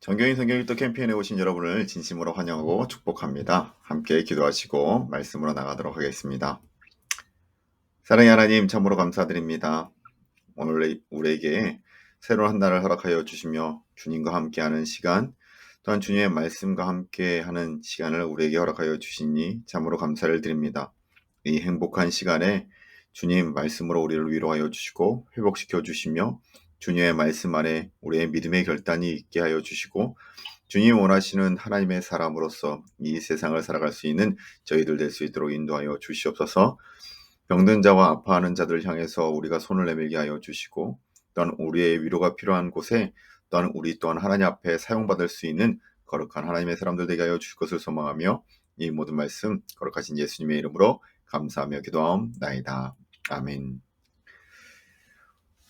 정경인 성경 읽기 캠페인에 오신 여러분을 진심으로 환영하고 축복합니다. 함께 기도하시고 말씀으로 나가도록 하겠습니다. 사랑의 하나님, 참으로 감사드립니다. 오늘 우리에게 새로운 한 날을 허락하여 주시며 주님과 함께하는 시간, 또한 주님의 말씀과 함께하는 시간을 우리에게 허락하여 주시니 참으로 감사를 드립니다. 이 행복한 시간에 주님 말씀으로 우리를 위로하여 주시고 회복시켜 주시며 주님의 말씀 안에 우리의 믿음의 결단이 있게 하여 주시고 주님이 원하시는 하나님의 사람으로서 이 세상을 살아갈 수 있는 저희들 될 수 있도록 인도하여 주시옵소서. 병든 자와 아파하는 자들을 향해서 우리가 손을 내밀게 하여 주시고, 또한 우리의 위로가 필요한 곳에 또한 우리 또한 하나님 앞에 사용받을 수 있는 거룩한 하나님의 사람들 되게 하여 주실 것을 소망하며 이 모든 말씀 거룩하신 예수님의 이름으로 감사하며 기도하옵나이다. 아멘.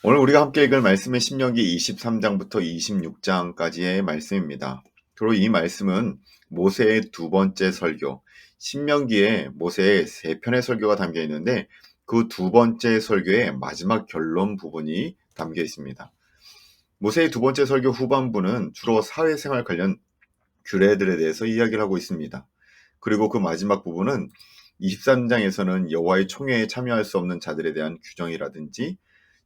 오늘 우리가 함께 읽을 말씀은 신명기 23장부터 26장까지의 말씀입니다. 그리고 이 말씀은 모세의 두 번째 설교, 신명기에 모세의 세 편의 설교가 담겨 있는데 그 두 번째 설교의 마지막 결론 부분이 담겨 있습니다. 모세의 두 번째 설교 후반부는 주로 사회생활 관련 규례들에 대해서 이야기를 하고 있습니다. 그리고 그 마지막 부분은 23장에서는 여호와의 총회에 참여할 수 없는 자들에 대한 규정이라든지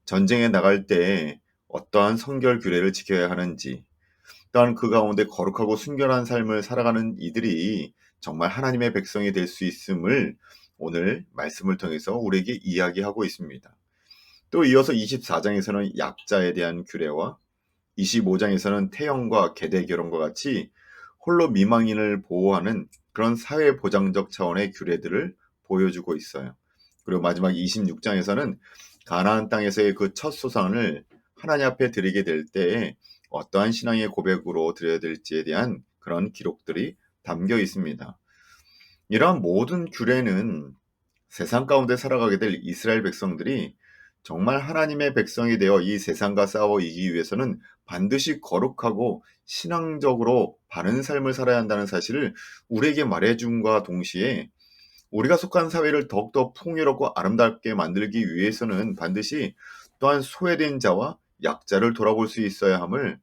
전쟁에 나갈 때 어떠한 성결 규례를 지켜야 하는지, 또한 그 가운데 거룩하고 순결한 삶을 살아가는 이들이 정말 하나님의 백성이 될 수 있음을 오늘 말씀을 통해서 우리에게 이야기하고 있습니다. 또 이어서 24장에서는 약자에 대한 규례와 25장에서는 태형과 계대 결혼과 같이 홀로 미망인을 보호하는 그런 사회보장적 차원의 규례들을 보여주고 있어요. 그리고 마지막 26장에서는 가나안 땅에서의 그 첫 소상을 하나님 앞에 드리게 될 때에 어떠한 신앙의 고백으로 드려야 될지에 대한 그런 기록들이 담겨 있습니다. 이러한 모든 규례는 세상 가운데 살아가게 될 이스라엘 백성들이 정말 하나님의 백성이 되어 이 세상과 싸워 이기기 위해서는 반드시 거룩하고 신앙적으로 바른 삶을 살아야 한다는 사실을 우리에게 말해줌과 동시에 우리가 속한 사회를 더욱더 풍요롭고 아름답게 만들기 위해서는 반드시 또한 소외된 자와 약자를 돌아볼 수 있어야 함을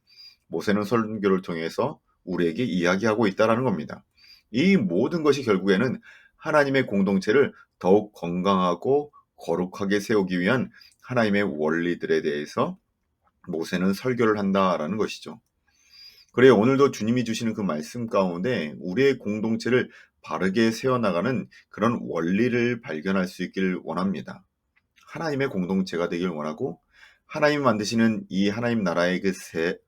모세는 설교를 통해서 우리에게 이야기하고 있다는 겁니다. 이 모든 것이 결국에는 하나님의 공동체를 더욱 건강하고 거룩하게 세우기 위한 하나님의 원리들에 대해서 모세는 설교를 한다라는 것이죠. 그래요. 오늘도 주님이 주시는 그 말씀 가운데 우리의 공동체를 바르게 세워나가는 그런 원리를 발견할 수 있기를 원합니다. 하나님의 공동체가 되길 원하고 하나님이 만드시는 이 하나님 나라의 그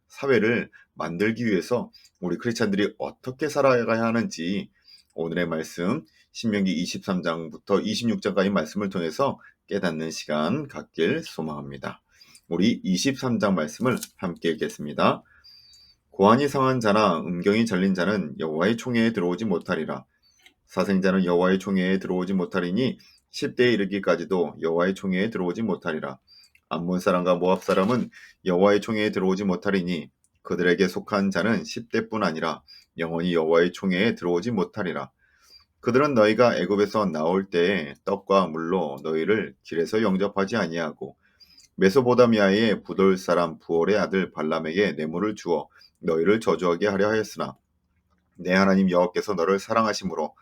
사회를 만들기 위해서 우리 크리스찬들이 어떻게 살아가야 하는지 오늘의 말씀 신명기 23장부터 26장까지 말씀을 통해서 깨닫는 시간 갖길 소망합니다. 우리 23장 말씀을 함께 읽겠습니다. 고안이 상한 자나 음경이 잘린 자는 여호와의 총회에 들어오지 못하리라. 사생자는 여호와의 총회에 들어오지 못하리니 10대에 이르기까지도 여호와의 총회에 들어오지 못하리라. 암몬 사람과 모압 사람은 여호와의 총회에 들어오지 못하리니 그들에게 속한 자는 10대뿐 아니라 영원히 여호와의 총회에 들어오지 못하리라. 그들은 너희가 애굽에서 나올 때에 떡과 물로 너희를 길에서 영접하지 아니하고 메소보다미아의 부돌 사람 부올의 아들 발람에게 뇌물을 주어 너희를 저주하게 하려 하였으나 내 하나님 여호와께서 너를 사랑하심으로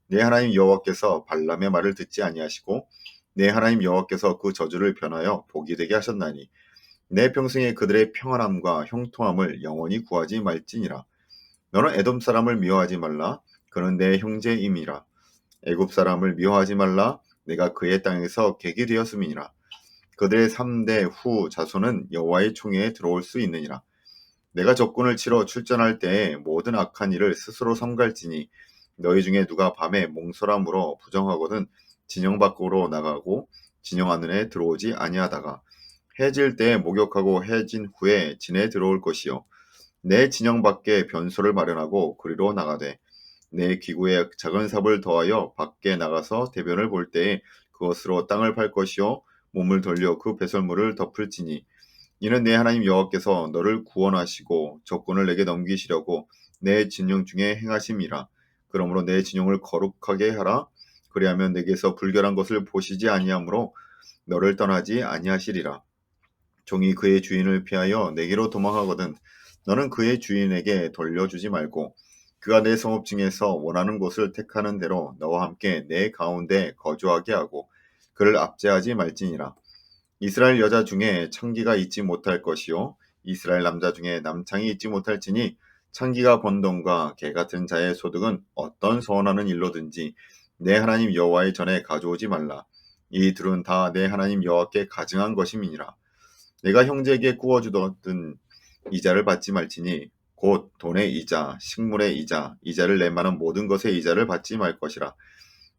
내 하나님 여호와께서 발람의 말을 듣지 아니하시고 내 하나님 여호와께서 그 저주를 변하여 복이 되게 하셨나니 내 평생에 그들의 평안함과 형통함을 영원히 구하지 말지니라. 너는 에돔 사람을 미워하지 말라. 그는 내 형제임이라. 애굽 사람을 미워하지 말라. 내가 그의 땅에서 객이 되었음이니라. 그들의 3대 후 자손은 여호와의 총회에 들어올 수 있느니라. 내가 적군을 치러 출전할 때에 모든 악한 일을 스스로 삼갈지니 너희 중에 누가 밤에 몽설함으로 부정하거든 진영 밖으로 나가고 진영 안에 들어오지 아니하다가 해질 때에 목욕하고 해진 후에 진에 들어올 것이요 내 진영 밖에 변소를 마련하고 그리로 나가되 내 기구에 작은 삽을 더하여 밖에 나가서 대변을 볼 때에 그것으로 땅을 팔 것이요 몸을 돌려 그 배설물을 덮을지니 이는 내 하나님 여호와께서 너를 구원하시고 적군을 내게 넘기시려고 내 진영 중에 행하심이라. 그러므로 내 진영을 거룩하게 하라. 그리하면 내게서 불결한 것을 보시지 아니하므로 너를 떠나지 아니하시리라. 종이 그의 주인을 피하여 내게로 도망하거든 너는 그의 주인에게 돌려주지 말고 그가 내 성읍 중에서 원하는 곳을 택하는 대로 너와 함께 내 가운데 거주하게 하고 그를 압제하지 말지니라. 이스라엘 여자 중에 창기가 있지 못할 것이요 이스라엘 남자 중에 남창이 있지 못할지니 창기가 번 돈과 개 같은 자의 소득은 어떤 서원하는 일로든지 내 하나님 여호와의 전에 가져오지 말라. 이 둘은 다 내 하나님 여호와께 가증한 것임이니라. 내가 형제에게 구워주던 이자를 받지 말지니 곧 돈의 이자, 식물의 이자, 이자를 낼 만한 모든 것의 이자를 받지 말 것이라.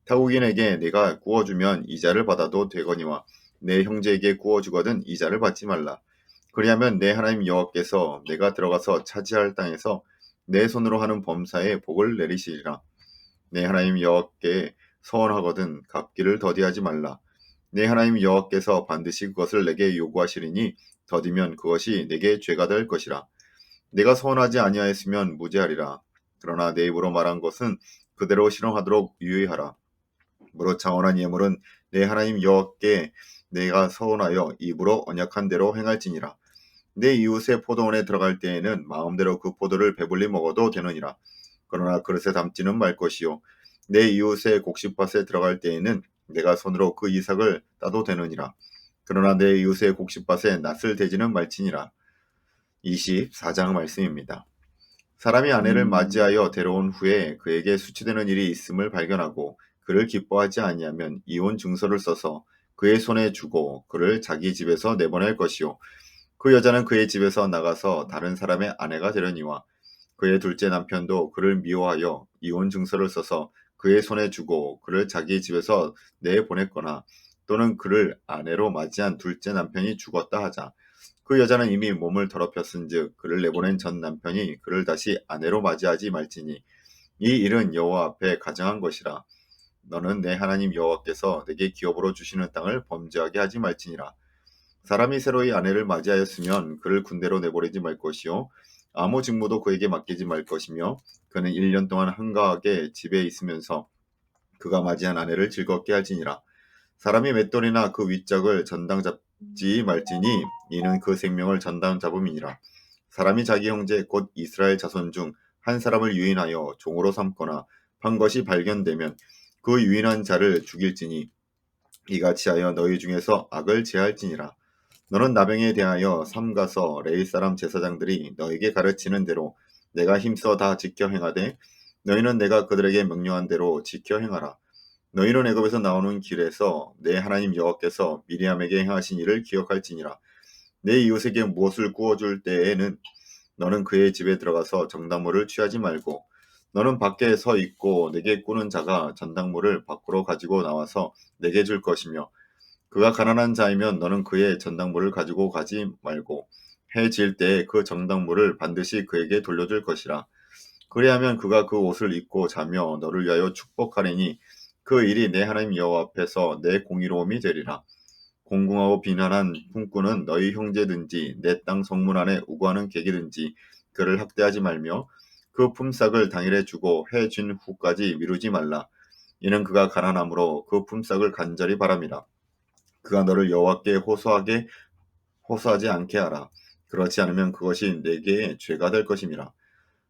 타국인에게 내가 구워주면 이자를 받아도 되거니와 내 형제에게 구워주거든 이자를 받지 말라. 그리하면 내 하나님 여호와께서 내가 들어가서 차지할 땅에서 내 손으로 하는 범사에 복을 내리시리라. 내 하나님 여호와께 서원하거든 갚기를 더디하지 말라. 내 하나님 여호와께서 반드시 그것을 내게 요구하시리니 더디면 그것이 내게 죄가 될 것이라. 내가 서원하지 아니하였으면 무죄하리라. 그러나 내 입으로 말한 것은 그대로 실행하도록 유의하라. 무릇 자원한 예물은 내 하나님 여호와께 내가 서원하여 입으로 언약한 대로 행할지니라. 내 이웃의 포도원에 들어갈 때에는 마음대로 그 포도를 배불리 먹어도 되느니라. 그러나 그릇에 담지는 말 것이요 내 이웃의 곡식밭에 들어갈 때에는 내가 손으로 그 이삭을 따도 되느니라. 그러나 내 이웃의 곡식밭에 낫을 대지는 말지니라. 24장 말씀입니다. 사람이 아내를 맞이하여 데려온 후에 그에게 수치되는 일이 있음을 발견하고 그를 기뻐하지 아니하면 이혼 증서를 써서 그의 손에 주고 그를 자기 집에서 내보낼 것이요 그 여자는 그의 집에서 나가서 다른 사람의 아내가 되려니와 그의 둘째 남편도 그를 미워하여 이혼 증서를 써서 그의 손에 주고 그를 자기 집에서 내보냈거나 또는 그를 아내로 맞이한 둘째 남편이 죽었다 하자 그 여자는 이미 몸을 더럽혔은즉 그를 내보낸 전 남편이 그를 다시 아내로 맞이하지 말지니 이 일은 여호와 앞에 가증한 것이라. 너는 내 하나님 여호와께서 내게 기업으로 주시는 땅을 범죄하게 하지 말지니라. 사람이 새로이 아내를 맞이하였으면 그를 군대로 내보내지 말 것이요 아무 직무도 그에게 맡기지 말 것이며 그는 1년 동안 한가하게 집에 있으면서 그가 맞이한 아내를 즐겁게 할지니라. 사람이 맷돌이나 그 윗짝을 전당 잡지 말지니 이는 그 생명을 전당 잡음이니라. 사람이 자기 형제 곧 이스라엘 자손 중 한 사람을 유인하여 종으로 삼거나 판 것이 발견되면 그 유인한 자를 죽일지니 이같이 하여 너희 중에서 악을 제할지니라. 너는 나병에 대하여 삼가서 레위 사람 제사장들이 너에게 가르치는 대로 내가 힘써 다 지켜 행하되 너희는 내가 그들에게 명령한 대로 지켜 행하라. 너희는 애굽에서 나오는 길에서 내 하나님 여호와께서 미리암에게 행하신 일을 기억할지니라. 내 이웃에게 무엇을 구워줄 때에는 너는 그의 집에 들어가서 전당물을 취하지 말고 너는 밖에 서 있고 내게 꾸는 자가 전당물을 밖으로 가지고 나와서 내게 줄 것이며 그가 가난한 자이면 너는 그의 전당물을 가지고 가지 말고 해 질 때에 그 전당물을 반드시 그에게 돌려줄 것이라. 그리하면 그가 그 옷을 입고 자며 너를 위하여 축복하리니 그 일이 내 하나님 여호와 앞에서 내 공의로움이 되리라. 공궁하고 빈한한 품꾼은 너희 형제든지 내 땅 성문 안에 우고하는 객이든지 그를 학대하지 말며 그 품삯을 당일에 주고 해 진 후까지 미루지 말라. 이는 그가 가난함으로 그 품삯을 간절히 바랍니다. 그가 너를 여호와께 호소하지 않게 하라. 그렇지 않으면 그것이 내게 죄가 될 것임이라.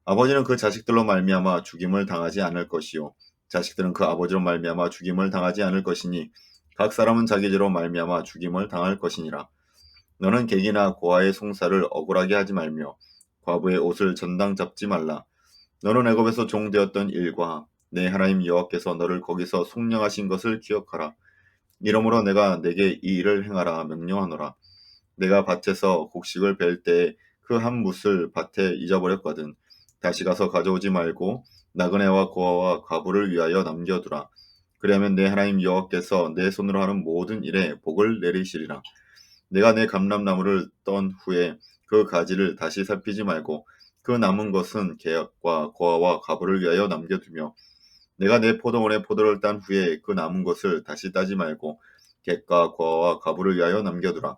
아버지는 그 자식들로 말미암아 죽임을 당하지 않을 것이요 자식들은 그 아버지로 말미암아 죽임을 당하지 않을 것이니 각 사람은 자기 죄로 말미암아 죽임을 당할 것이니라. 너는 객이나 고아의 송사를 억울하게 하지 말며 과부의 옷을 전당 잡지 말라. 너는 애굽에서 종되었던 일과 내 하나님 여호와께서 너를 거기서 속량하신 것을 기억하라. 이러므로 내가 내게 이 일을 행하라 명령하노라. 내가 밭에서 곡식을 벨 때에 그 한 뭇을 밭에 잊어버렸거든. 다시 가서 가져오지 말고 나그네와 고아와 과부를 위하여 남겨두라. 그리하면 내 하나님 여호와께서 내 손으로 하는 모든 일에 복을 내리시리라. 내가 내 감람나무를 떤 후에 그 가지를 다시 살피지 말고 그 남은 것은 개와 고아와 과부를 위하여 남겨두며 내가 내 포도원에 포도를 딴 후에 그 남은 것을 다시 따지 말고 객과 고아와 과부를 위하여 남겨두라.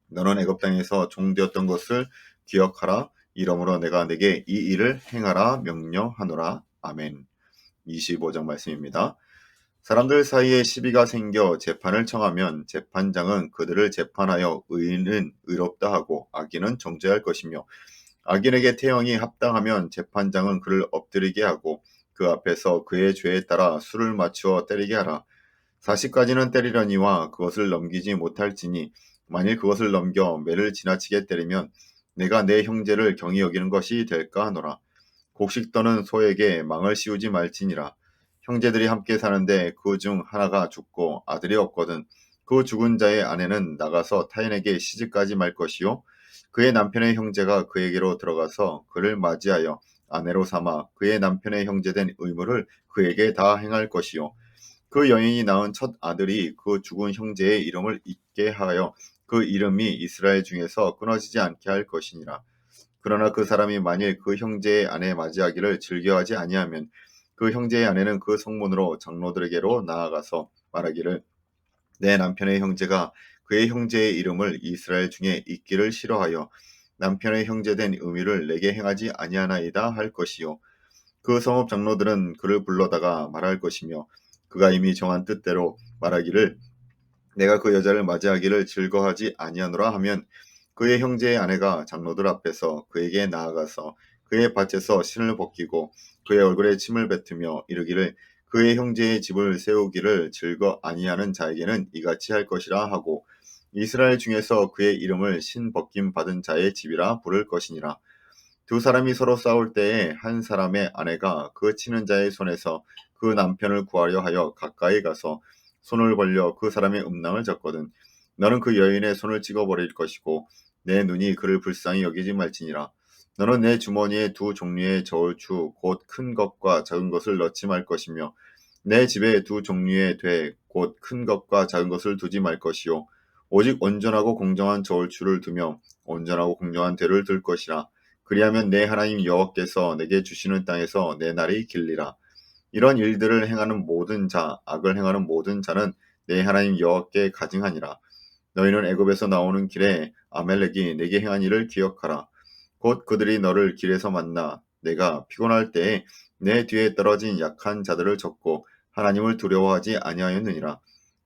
너는 애굽 땅에서 종되었던 것을 기억하라. 이러므로 내가 내게 이 일을 행하라 명령하노라. 아멘. 25장 말씀입니다. 사람들 사이에 시비가 생겨 재판을 청하면 재판장은 그들을 재판하여 의인은 의롭다 하고 악인은 정죄할 것이며 악인에게 태형이 합당하면 재판장은 그를 엎드리게 하고 그 앞에서 그의 죄에 따라 수를 맞추어 때리게 하라. 40까지는 때리려니와 그것을 넘기지 못할지니 만일 그것을 넘겨 매를 지나치게 때리면 내가 내 형제를 경히 여기는 것이 될까 하노라. 곡식 떠는 소에게 망을 씌우지 말지니라. 형제들이 함께 사는데 그 중 하나가 죽고 아들이 없거든 그 죽은 자의 아내는 나가서 타인에게 시집가지 말 것이요 그의 남편의 형제가 그에게로 들어가서 그를 맞이하여 아내로 삼아 그의 남편의 형제된 의무를 그에게 다 행할 것이요 그 여인이 낳은 첫 아들이 그 죽은 형제의 이름을 잊게 하여 그 이름이 이스라엘 중에서 끊어지지 않게 할 것이니라. 그러나 그 사람이 만일 그 형제의 아내 맞이하기를 즐겨하지 아니하면 그 형제의 아내는 그 성문으로 장로들에게로 나아가서 말하기를 내 남편의 형제가 그의 형제의 이름을 이스라엘 중에 잊기를 싫어하여 남편의 형제된 의미를 내게 행하지 아니하나이다 할 것이요 그 성읍 장로들은 그를 불러다가 말할 것이며 그가 이미 정한 뜻대로 말하기를 내가 그 여자를 맞이하기를 즐거하지 아니하노라 하면 그의 형제의 아내가 장로들 앞에서 그에게 나아가서 그의 밭에서 신을 벗기고 그의 얼굴에 침을 뱉으며 이르기를 그의 형제의 집을 세우기를 즐거 아니하는 자에게는 이같이 할 것이라 하고 이스라엘 중에서 그의 이름을 신 벗김 받은 자의 집이라 부를 것이니라. 두 사람이 서로 싸울 때에 한 사람의 아내가 그 치는 자의 손에서 그 남편을 구하려 하여 가까이 가서 손을 벌려 그 사람의 음낭을 잡거든 너는 그 여인의 손을 찍어버릴 것이고 내 눈이 그를 불쌍히 여기지 말지니라. 너는 내 주머니에 두 종류의 저울추 곧 큰 것과 작은 것을 넣지 말 것이며 내 집에 두 종류의 돼 곧 큰 것과 작은 것을 두지 말 것이요 오직 온전하고 공정한 저울추를 두며 온전하고 공정한 되를 둘 것이라. 그리하면 내 하나님 여호와께서 내게 주시는 땅에서 내 날이 길리라. 이런 일들을 행하는 모든 자, 악을 행하는 모든 자는 내 하나님 여호와께 가증하니라. 너희는 애굽에서 나오는 길에 아멜렉이 내게 행한 일을 기억하라. 곧 그들이 너를 길에서 만나 내가 피곤할 때에 내 뒤에 떨어진 약한 자들을 접고 하나님을 두려워하지 아니하였느니라.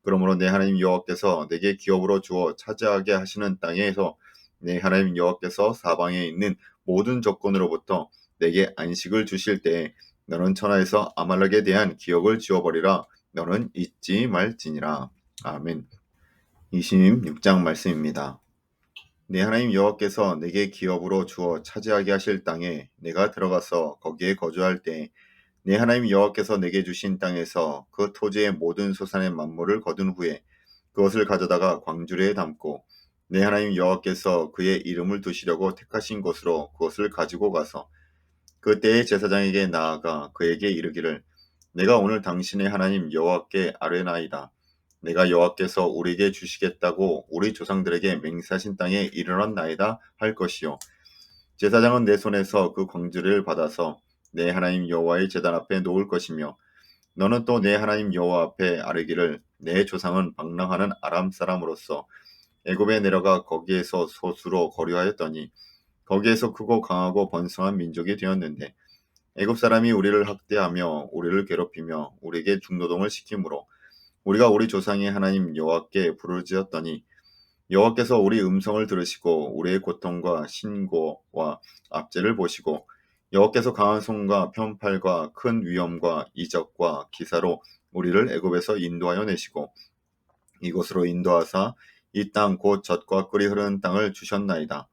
그러므로 내 하나님 여호와께서 내게 기업으로 주어 차지하게 하시는 땅에서 내 하나님 여호와께서 사방에 있는 모든 적군으로부터 내게 안식을 주실 때에 너는 천하에서 아말렉에 대한 기억을 지워버리라. 너는 잊지 말지니라. 아멘. 26장 말씀입니다. 내 하나님 여호와께서 내게 기업으로 주어 차지하게 하실 땅에 내가 들어가서 거기에 거주할 때 내 하나님 여호와께서 내게 주신 땅에서 그 토지의 모든 소산의 만물을 거둔 후에 그것을 가져다가 광주리에 담고 내 하나님 여호와께서 그의 이름을 두시려고 택하신 곳으로 그것을 가지고 가서 그때의 제사장에게 나아가 그에게 이르기를 내가 오늘 당신의 하나님 여호와께 아뢰나이다. 내가 여호와께서 우리에게 주시겠다고 우리 조상들에게 맹세하신 땅에 이르렀나이다 할 것이요. 제사장은 내 손에서 그 광주리를 받아서 내 하나님 여호와의 제단 앞에 놓을 것이며 너는 또 내 하나님 여호와 앞에 아뢰기를 내 조상은 방랑하는 아람 사람으로서 애굽에 내려가 거기에서 소수로 거류하였더니 거기에서 크고 강하고 번성한 민족이 되었는데 애굽 사람이 우리를 학대하며 우리를 괴롭히며 우리에게 중노동을 시키므로 우리가 우리 조상의 하나님 여호와께 부르짖었더니 여호와께서 우리 음성을 들으시고 우리의 고통과 신고와 압제를 보시고 여호와께서 강한 손과 편팔과 큰 위엄과 이적과 기사로 우리를 애굽에서 인도하여 내시고 이곳으로 인도하사 이 땅 곧 젖과 꿀이 흐르는 땅을 주셨나이다.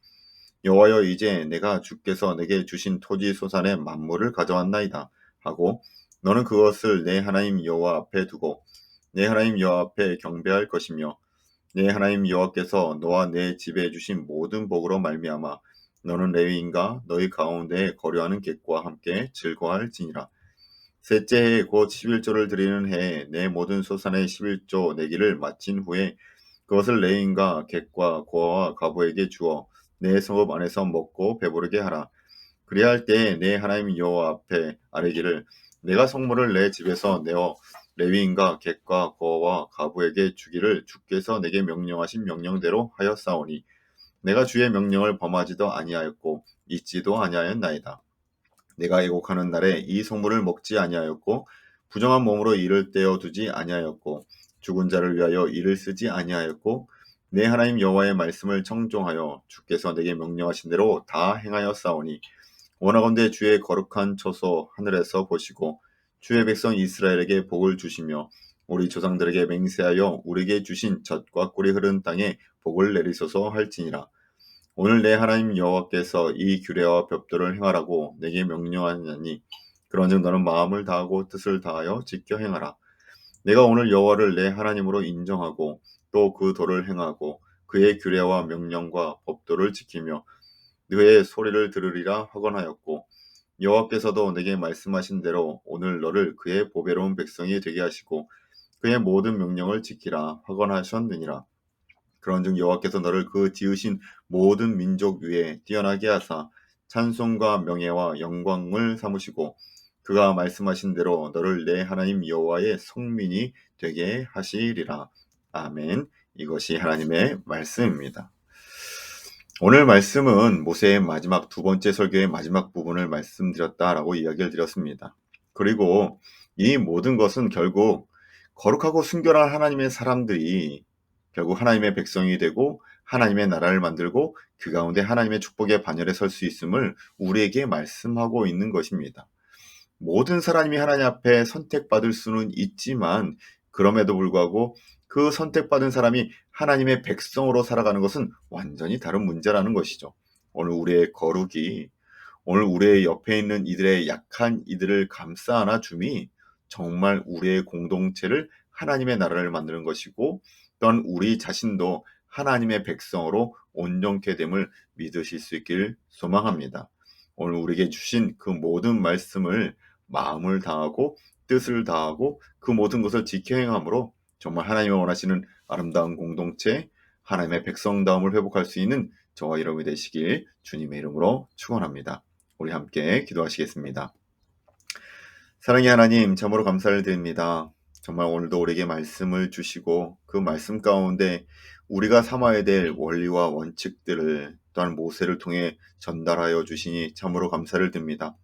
여호와여 이제 내가 주께서 내게 주신 토지 소산의 만물을 가져왔나이다 하고 너는 그것을 내 하나님 여호와 앞에 두고 내 하나님 여호와 앞에 경배할 것이며 내 하나님 여호와께서 너와 내 집에 주신 모든 복으로 말미암아 너는 레위인과 너희 가운데에 거류하는 객과 함께 즐거워할지니라. 셋째 해에 곧 11조를 드리는 해에 내 모든 소산의 11조 내기를 마친 후에 그것을 레위인과 객과 고아와 과부에게 주어 내 성읍 안에서 먹고 배부르게 하라. 그리할 때에 내 하나님 여호와 앞에 아뢰기를 내가 성물을 내 집에서 내어 레위인과 객과 고아와 과부에게 주기를 주께서 내게 명령하신 명령대로 하였사오니 내가 주의 명령을 범하지도 아니하였고 잊지도 아니하였나이다. 내가 애곡하는 날에 이 성물을 먹지 아니하였고 부정한 몸으로 이를 떼어 두지 아니하였고 죽은 자를 위하여 이를 쓰지 아니하였고 내 하나님 여호와의 말씀을 청종하여 주께서 내게 명령하신 대로 다 행하였사오니 원하건대 주의 거룩한 처소 하늘에서 보시고 주의 백성 이스라엘에게 복을 주시며 우리 조상들에게 맹세하여 우리에게 주신 젖과 꿀이 흐르는 땅에 복을 내리소서 할지니라. 오늘 내 하나님 여호와께서 이 규례와 법도를 행하라고 내게 명령하느니 그런즉 너는 마음을 다하고 뜻을 다하여 지켜 행하라. 내가 오늘 여호와를 내 하나님으로 인정하고 또 그 도를 행하고 그의 규례와 명령과 법도를 지키며 그의 소리를 들으리라 확언하였고 여호와께서도 내게 말씀하신 대로 오늘 너를 그의 보배로운 백성이 되게 하시고 그의 모든 명령을 지키라 확언하셨느니라. 그런즉 여호와께서 너를 그 지으신 모든 민족 위에 뛰어나게 하사 찬송과 명예와 영광을 삼으시고 그가 말씀하신 대로 너를 내 하나님 여호와의 성민이 되게 하시리라. 아멘. 이것이 하나님의 말씀입니다. 오늘 말씀은 모세의 마지막 두 번째 설교의 마지막 부분을 말씀드렸다라고 이야기를 드렸습니다. 그리고 이 모든 것은 결국 거룩하고 순결한 하나님의 사람들이 결국 하나님의 백성이 되고 하나님의 나라를 만들고 그 가운데 하나님의 축복의 반열에 설 수 있음을 우리에게 말씀하고 있는 것입니다. 모든 사람이 하나님 앞에 선택받을 수는 있지만 그럼에도 불구하고 그 선택받은 사람이 하나님의 백성으로 살아가는 것은 완전히 다른 문제라는 것이죠. 오늘 우리의 거룩이 오늘 우리의 옆에 있는 이들의 약한 이들을 감싸 안아 줌이 정말 우리의 공동체를 하나님의 나라를 만드는 것이고 또한 우리 자신도 하나님의 백성으로 온전케 됨을 믿으실 수 있기를 소망합니다. 오늘 우리에게 주신 그 모든 말씀을 마음을 다하고 뜻을 다하고 그 모든 것을 지켜 행함으로 정말 하나님이 원하시는 아름다운 공동체, 하나님의 백성다움을 회복할 수 있는 저와 여러분이 되시길 주님의 이름으로 축원합니다. 우리 함께 기도하시겠습니다. 사랑의 하나님, 참으로 감사를 드립니다. 정말 오늘도 우리에게 말씀을 주시고 그 말씀 가운데 우리가 삼아야 될 원리와 원칙들을 또한 모세를 통해 전달하여 주시니 참으로 감사를 드립니다.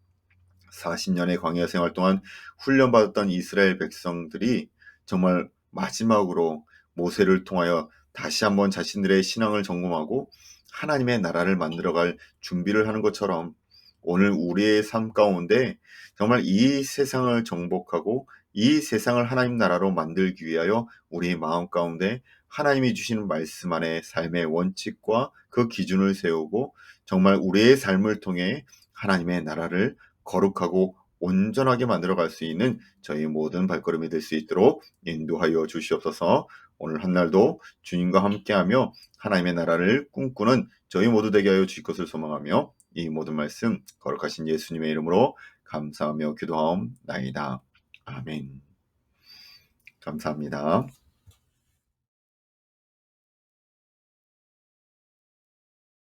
40년의 광야 생활 동안 훈련받았던 이스라엘 백성들이 정말 마지막으로 모세를 통하여 다시 한번 자신들의 신앙을 점검하고 하나님의 나라를 만들어갈 준비를 하는 것처럼 오늘 우리의 삶 가운데 정말 이 세상을 정복하고 이 세상을 하나님 나라로 만들기 위하여 우리의 마음 가운데 하나님이 주시는 말씀 안에 삶의 원칙과 그 기준을 세우고 정말 우리의 삶을 통해 하나님의 나라를 거룩하고 온전하게 만들어갈 수 있는 저희 모든 발걸음이 될 수 있도록 인도하여 주시옵소서. 오늘 한날도 주님과 함께하며 하나님의 나라를 꿈꾸는 저희 모두 되게 하여 주실 것을 소망하며 이 모든 말씀 거룩하신 예수님의 이름으로 감사하며 기도하옵나이다. 아멘. 감사합니다.